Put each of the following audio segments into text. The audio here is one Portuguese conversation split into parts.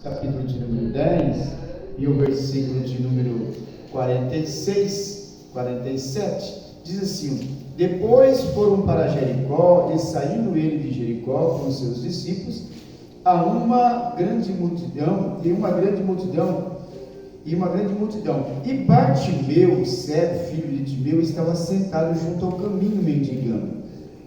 capítulo de número 10 e o versículo de número 46, 47, diz assim: depois foram para Jericó, e saindo ele de Jericó com os seus discípulos, a uma grande multidão, e Bartimeu, cego, filho de Timeu, estava sentado junto ao caminho mendigando.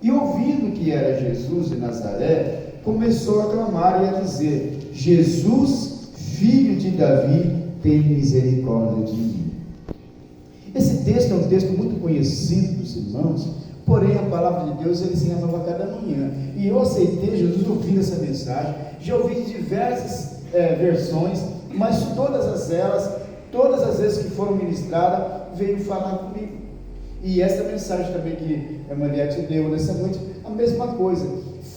E ouvindo que era Jesus de Nazaré, começou a clamar e a dizer: Jesus, filho de Davi, tem misericórdia de mim. Esse texto é um texto muito conhecido dos irmãos, porém a palavra de Deus ele se renova a cada manhã. E eu aceitei Jesus ouvindo essa mensagem, já ouvi diversas versões, mas todas as vezes que foram ministradas, veio falar comigo. E essa mensagem também que a Mariette deu nessa noite, a mesma coisa.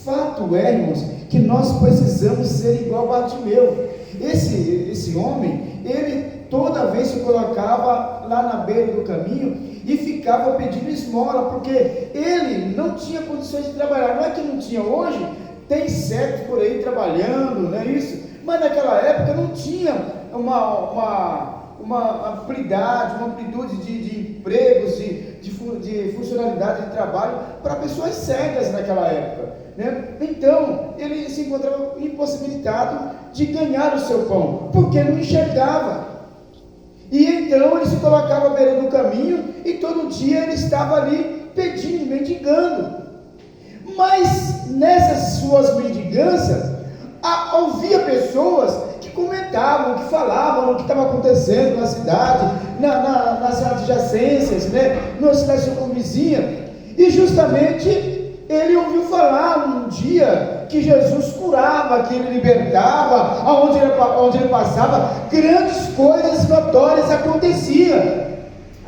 Fato é, irmãos, que nós precisamos ser igual a Bartimeu. Esse homem, ele toda vez se colocava lá na beira do caminho e ficava pedindo esmola, porque ele não tinha condições de trabalhar. Não é que não tinha, hoje tem certo por aí trabalhando, não é isso? Mas naquela época não tinha uma amplitude de empregos, de funcionalidade de trabalho para pessoas cegas naquela época, né? Então ele se encontrava impossibilitado de ganhar o seu pão, porque não enxergava. E então ele se colocava à beira do caminho e todo dia ele estava ali pedindo, mendigando. Mas nessas suas mendiganças, havia pessoas que comentavam, que falavam o que estava acontecendo na cidade, nas adjacências, né, na cidade circunvizinha. E justamente ele ouviu falar um dia que Jesus curava, que ele libertava, onde ele passava, grandes coisas notórias aconteciam.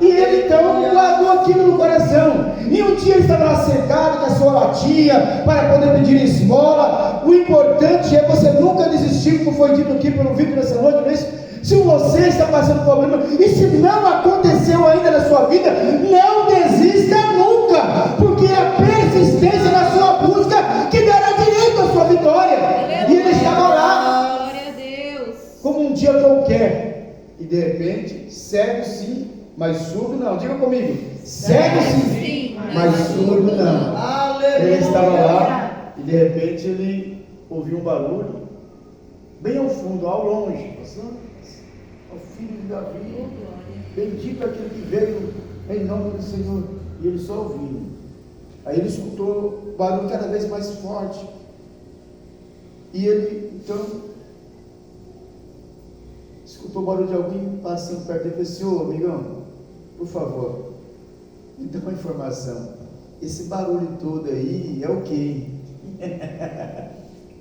E ele então guardou aquilo no coração. E um dia ele estava lá sentado com a sua latinha para poder pedir esmola. O importante é você nunca desistir, como foi dito aqui pelo Vitor nessa noite, não é isso? Se você está passando problema, e se não aconteceu ainda na sua vida, não desista nunca, porque é a persistência na sua busca que dará direito à sua vitória. E ele estava lá, glória a Deus, como um dia qualquer, e de repente, cego sim, mas surdo não. Diga comigo: cego sim, mas surdo não. Aleluia. Ele estava lá e de repente ele ouviu um barulho bem ao fundo, ao longe, passando: ao filho de Davi, bendito aquele que veio em nome do Senhor. E ele só ouviu. Aí ele escutou o barulho cada vez mais forte. E ele então escutou o barulho de alguém passando perto dele e disse: ô amigão, por favor, me dê uma informação. Esse barulho todo aí é o quê?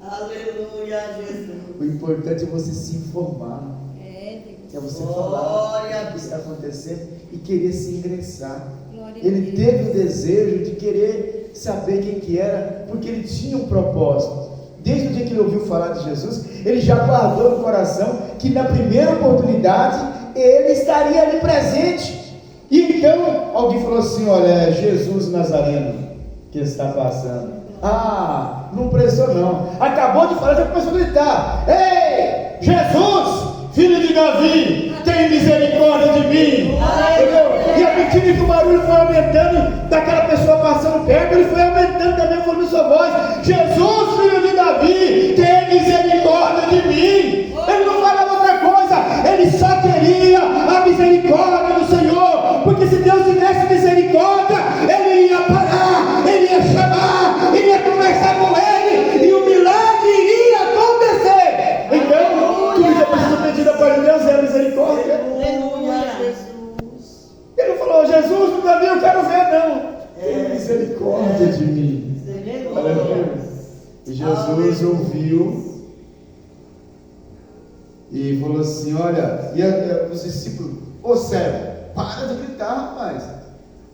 Aleluia, Jesus. O importante é você se informar. É você falar o que está acontecendo e querer se ingressar. Ele teve o desejo de querer saber quem que era, porque ele tinha um propósito. Desde o dia que ele ouviu falar de Jesus, ele já guardou no coração que na primeira oportunidade ele estaria ali presente. E então alguém falou assim: olha, é Jesus Nazareno que está passando. Ah, não prestou não. Acabou de falar, já começou a gritar: ei, Jesus, filho de Davi, tem misericórdia de mim. Entendeu? E à medida que o barulho foi aumentando, daquela pessoa passando perto, ele foi aumentando também o volume da sua voz: Jesus, filho de Davi, tem misericórdia de mim. Ele não falava outra coisa, ele só queria a misericórdia do Senhor, porque se Deus tivesse misericórdia, ele ia parar, ele ia chamar, ele ia conversar com ele, e o milagre iria acontecer. Então, tudo que precisa pedir da parte de Deus é a misericórdia. Aleluia, Jesus. Ele não falou: Jesus, Davi, eu quero ver, não. Tem misericórdia de mim. Aleluia. E Jesus ouviu e falou assim: olha, e os discípulos: ô cego, para de gritar, rapaz.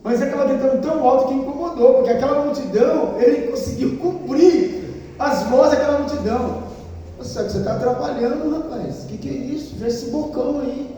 Mas aquela gritando tão alto que incomodou, porque aquela multidão, ele conseguiu cobrir as vozes daquela multidão. Você está atrapalhando, rapaz. Que é isso? Vê esse bocão aí.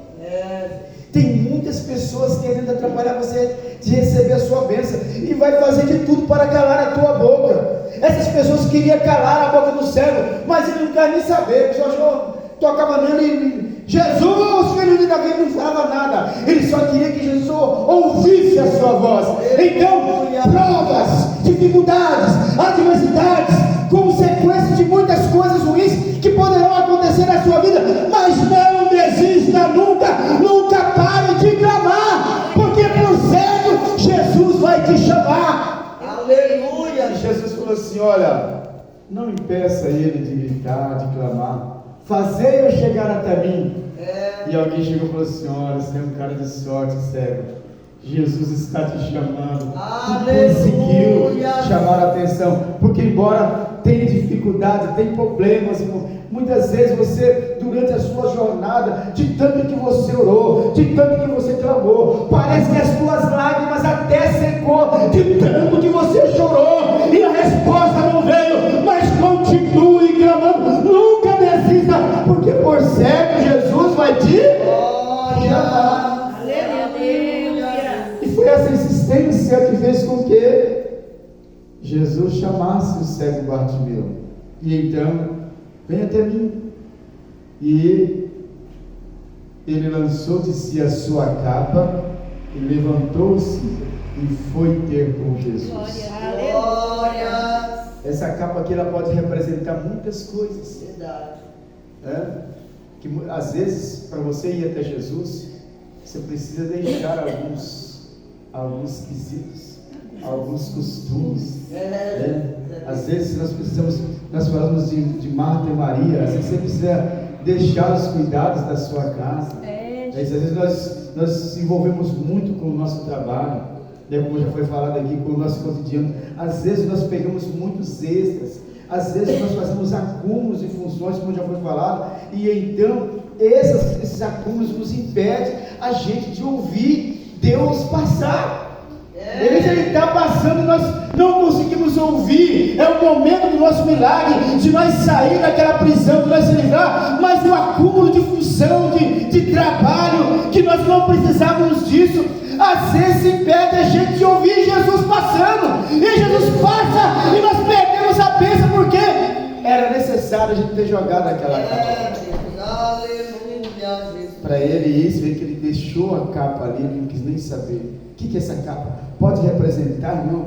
Tem muitas pessoas querendo atrapalhar você de receber a sua bênção, e vai fazer de tudo para calar a tua boca. Essas pessoas queriam calar a boca do cego, mas ele não quer nem saber. Você achou tocava nele, Jesus, filho de Davi, não falava nada. Ele só queria que Jesus ouvisse a sua voz. Então, provas, dificuldades, adversidades, consequências de muitas coisas ruins que poderão acontecer na sua vida, mas não desista nunca, nunca pare de clamar, porque por certo Jesus vai te chamar. Aleluia. E Jesus falou assim: olha, não impeça ele de gritar, de clamar, fazei-o chegar até mim. E alguém chegou e falou assim: olha, você é um cara de sorte, cego. Jesus está te chamando. Aleluia. Conseguiu chamar a atenção, porque embora tenha dificuldade, tem problemas, irmão, muitas vezes você, durante a sua jornada, de tanto que você orou, de tanto que você clamou, parece que as suas lágrimas até secou, de tanto que você chorou, e a resposta não veio, mas continue clamando, nunca desista, porque por certo Jesus vai te chamar. E foi essa insistência que fez com que Jesus chamasse o cego Bartimeu. E então, vem até mim. E ele lançou de si a sua capa e levantou-se e foi ter com Jesus. Glória. Essa capa aqui, ela pode representar muitas coisas. Verdade. Que às vezes, para você ir até Jesus, você precisa deixar alguns quesitos, alguns costumes. Às vezes nós falamos de Marta e Maria, às vezes você precisa deixar os cuidados da sua casa. Às vezes nós nos envolvemos muito com o nosso trabalho, como já foi falado aqui, com o nosso cotidiano. Às vezes nós pegamos muitos extras, às vezes nós fazemos acúmulos de funções, como já foi falado, e então esses acúmulos nos impedem a gente de ouvir Deus passar. Ele está passando e nós não conseguimos ouvir. É o momento do nosso milagre, de nós sair daquela prisão, de nós se livrar, mas o acúmulo de função, de trabalho, que nós não precisávamos disso, às vezes impede a gente de ouvir Jesus passando. E Jesus passa e nós perdemos a bênção, porque era necessário a gente ter jogado aquela capa. Para ele isso, ver que ele deixou a capa ali, ele não quis nem saber. O que é essa capa? Pode representar, irmão,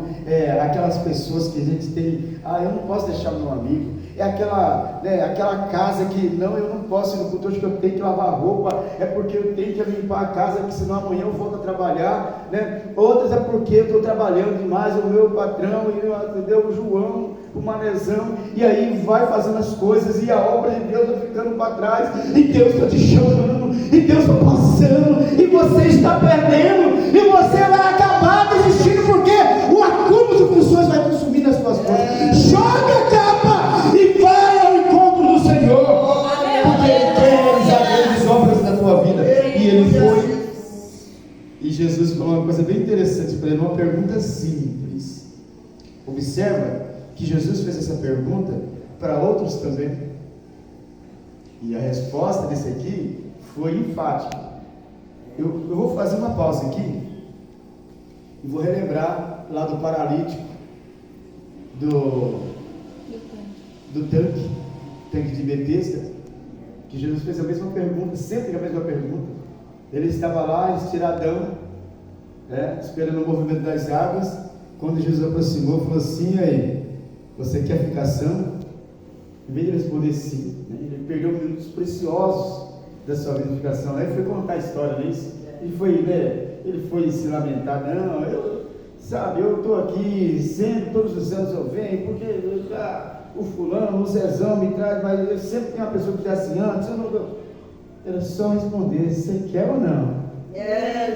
aquelas pessoas que a gente tem, eu não posso deixar meu amigo, aquela casa que, não, eu não posso ir no culto hoje, que eu tenho que lavar roupa, é porque eu tenho que limpar a casa, que senão amanhã eu volto a trabalhar, né? Outras é porque eu estou trabalhando demais, o meu patrão, entendeu? O João, o Manezão, e aí vai fazendo as coisas, e a obra de Deus vai ficando para trás, e Deus está te chamando, e Deus está passando, e você está perdendo, e você vai acabar desistindo, porque o acúmulo de funções vai consumir nas suas costas. Joga a capa e vai ao encontro do Senhor, porque Ele quer realizar grandes obras na tua vida. E Ele foi. E Jesus falou uma coisa bem interessante para ele, uma pergunta simples. Observa que Jesus fez essa pergunta para outros também, e a resposta desse aqui foi enfática. Eu vou fazer uma pausa aqui e vou relembrar lá do paralítico do tanque de Betesda, que Jesus fez a mesma pergunta, sempre a mesma pergunta. Ele estava lá, estiradão, esperando o movimento das águas, quando Jesus aproximou, falou assim: aí, você quer ficar são? Em vez de responder sim, ele perdeu minutos preciosos da sua vivificação. Aí foi contar a história disso, ele foi se lamentar: não, eu estou aqui sempre, todos os anos eu venho, porque o fulano, o Zezão me traz, mas eu sempre tenho uma pessoa que diz assim: antes eu não. Era só responder: você quer ou não?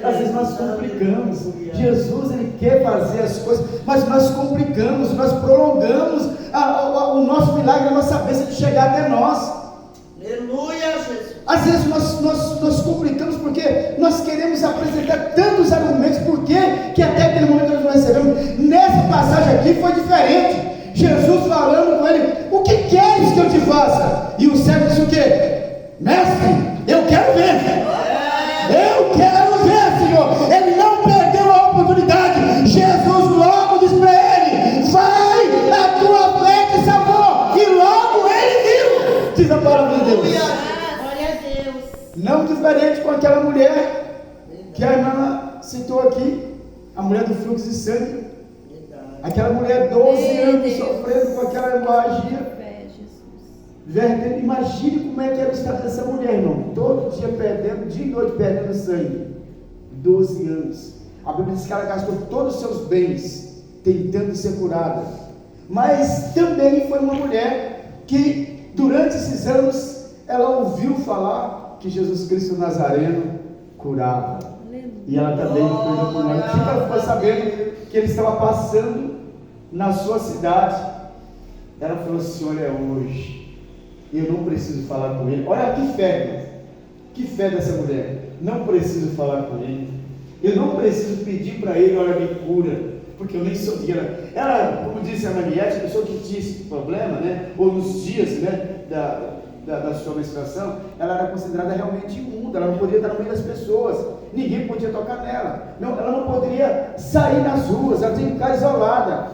Às vezes nós complicamos. Jesus, Ele quer fazer as coisas, mas nós complicamos, nós prolongamos o nosso milagre, a nossa bênção de chegar até nós. Aleluia, Jesus. Às vezes nós complicamos, porque nós queremos apresentar tantos argumentos, porque que até aquele momento nós não recebemos. Nessa passagem aqui foi diferente. Jesus falando com ele: o que queres que eu te faça? E o servo disse o quê? Mestre, eu quero ver. Eu quero ver, Senhor. Ele não perdeu a oportunidade. Jesus logo disse para ele: vai, a tua fé te salvou. E logo ele viu. Diz a palavra de Deus. Não diferente com aquela mulher que a irmã citou aqui, a mulher do fluxo de sangue. Aquela mulher, 12 anos sofrendo com aquela hemorragia. Imagine como é que era o estado dessa mulher, irmão. Todo dia perdendo, dia e noite perdendo sangue. 12 anos. A Bíblia diz que ela gastou todos os seus bens tentando ser curada. Mas também foi uma mulher que, durante esses anos, ela ouviu falar que Jesus Cristo Nazareno curava. E ela também não perdeu por nada. Assim que ela ficou sabendo que ele estava passando na sua cidade, ela falou assim: olha, hoje eu não preciso falar com ele. Olha que fé dessa mulher. Não preciso falar com ele, eu não preciso pedir para ele: olha, me cura, porque eu nem sou digna. Ela, como disse a Mariette, a pessoa que tinha esse problema, né, ou nos dias, né, da sua menstruação, ela era considerada realmente imunda, ela não podia estar no meio das pessoas, ninguém podia tocar nela, ela não poderia sair nas ruas, ela tinha que ficar isolada.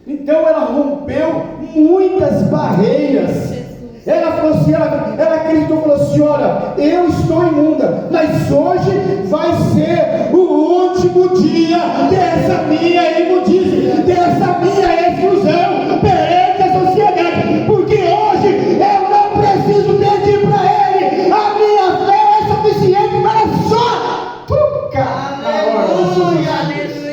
Então ela rompeu muitas barreiras. Ela falou assim, ela acreditou, falou assim: olha, eu estou imunda, mas hoje vai ser o último dia dessa minha imundice, dessa minha exclusão perante a sociedade, porque hoje eu não preciso pedir para ele, a minha fé é suficiente para só tocar na hora da sua justiça.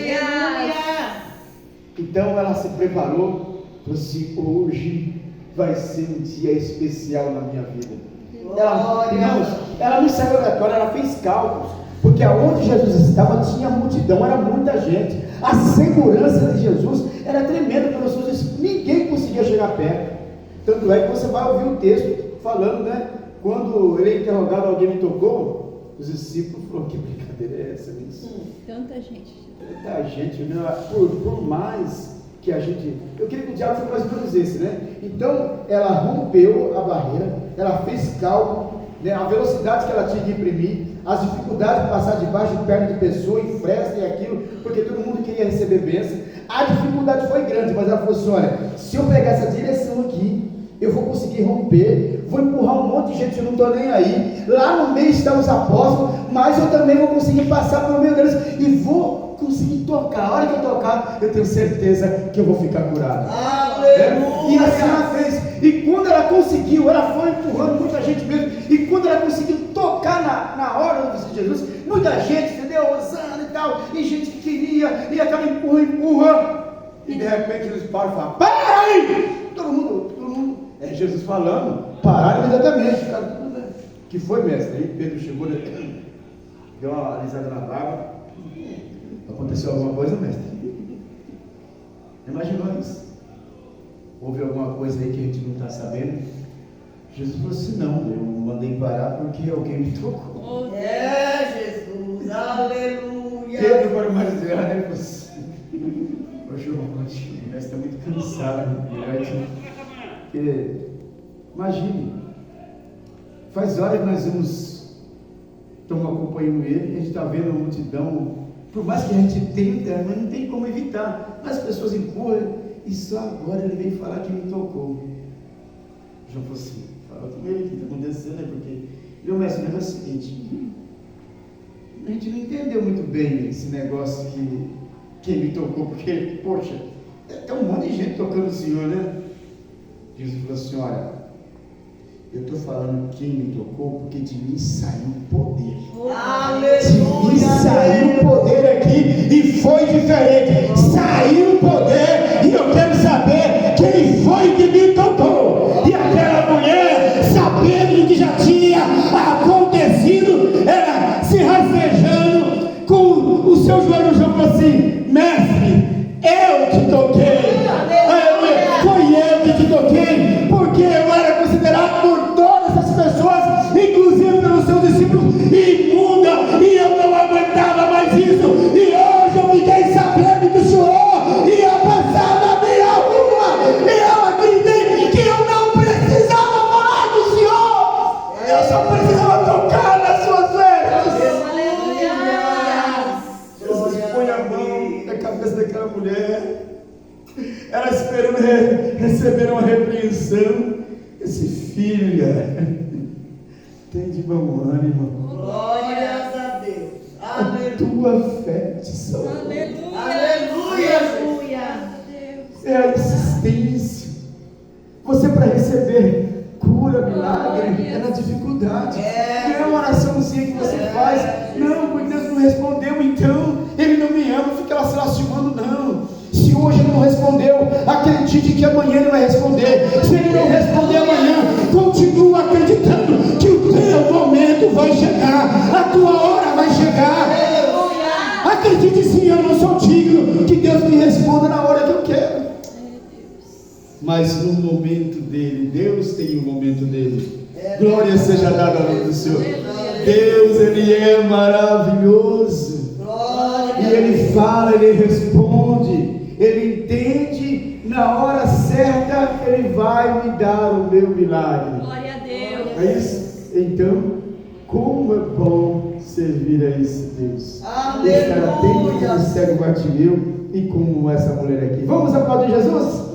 Então ela se preparou, falou assim: hoje vai ser um dia especial na minha vida. Ela não saiu aleatória, ela fez cálculos, porque aonde Jesus estava tinha multidão, era muita gente. A segurança de Jesus era tremenda pelos seus discípulos, ninguém conseguia chegar perto. Tanto é que você vai ouvir o texto falando, né? Quando ele é interrogado, alguém me tocou, os discípulos falaram: que brincadeira é essa? Tanta gente. Tanta gente, né? Por mais que a gente... Eu queria que o diálogo fosse mais ou menos esse, né? Então, ela rompeu a barreira, ela fez cálculo, né? A velocidade que ela tinha que imprimir, as dificuldades de passar debaixo de perna de pessoa, em fresta e aquilo, porque todo mundo queria receber bênção. A dificuldade foi grande, mas ela falou assim: olha, se eu pegar essa direção aqui, eu vou conseguir romper, vou empurrar um monte de gente, eu não estou nem aí. Lá no meio estão os apóstolos, mas eu também vou conseguir passar pelo meio deles e vou conseguir tocar. A hora que eu tocar, eu tenho certeza que eu vou ficar curado. E assim ela fez. E quando ela conseguiu, ela foi empurrando muita gente mesmo. E quando ela conseguiu tocar na hora do Jesus, muita gente, entendeu? Osana e tal, e gente que queria, e aquela empurra. E de repente eles param e falam: para aí! Todo mundo, Jesus falando, pararam imediatamente. Que foi, mestre? Aí Pedro chegou, deu uma alisada na barba. Aconteceu alguma coisa, mestre? Imaginou isso? Houve alguma coisa aí que a gente não está sabendo? Jesus falou assim: não, eu mandei parar porque alguém me tocou. Jesus, aleluia. Pedro, para mais dizer, ele falou assim: poxa, o mestre está muito cansado. Porque, imagine, faz horas que nós estamos acompanhando ele, a gente está vendo a multidão. Por mais que a gente tenta, mas não tem como evitar. As pessoas empurram, e só agora ele veio falar que me tocou. João falou assim: fala com ele o que está acontecendo, né? Porque meu mestre, o negócio é o seguinte: a gente não entendeu muito bem esse negócio que me tocou, porque, poxa, tem um monte de gente tocando o Senhor, né? Jesus falou assim: olha, eu estou falando quem me tocou, porque de mim saiu poder. Aleluia! De mim saiu poder aqui e foi diferente. Saiu poder e eu quero saber quem foi que me tocou. E aquela mulher, sabendo que já tinha acontecido, ela se rastejando com o seu joelho no chão, falou assim: mestre, eu te toquei. Foi eu que te toquei, porque eu era considerado por todas as pessoas, inclusive pelos seus discípulos, imunda, e eu não aguentava mais isso. E hoje eu fiquei sabendo que o Senhor ia passar na minha rua, e eu acreditei que eu não precisava falar do Senhor, eu só precisava tocar nas suas vestes. Jesus põe a mão na cabeça daquela mulher. Ela esperando receber uma repreensão. Esse filha, vem de bom ânimo. Glórias a Deus. A Aleluia. tua fé te salvou. Aleluia. É a insistência. Você, para receber cura, milagre, é na dificuldade. Não é uma oraçãozinha que você faz. Não, porque Deus não respondeu, então Ele não me ama, fica lá se lastimando. Não. Se hoje Ele não respondeu, acredite que amanhã Ele vai responder. Se Ele não responder amanhã, continua acreditando que o teu momento vai chegar, a tua hora vai chegar. Acredite sim, eu não sou digno que Deus me responda na hora que eu quero. Mas no momento dele, Deus tem o momento dele. Glória seja dada ao nome do Senhor. Deus, Ele é maravilhoso. E Ele fala, Ele responde, Ele entende, na hora certa Ele vai me dar o meu milagre. Glória a Deus. É isso? Então, como é bom servir a esse Deus. Aleluia. Estar atento como cego Bartimeu e como essa mulher aqui. Vamos aplaudir Jesus?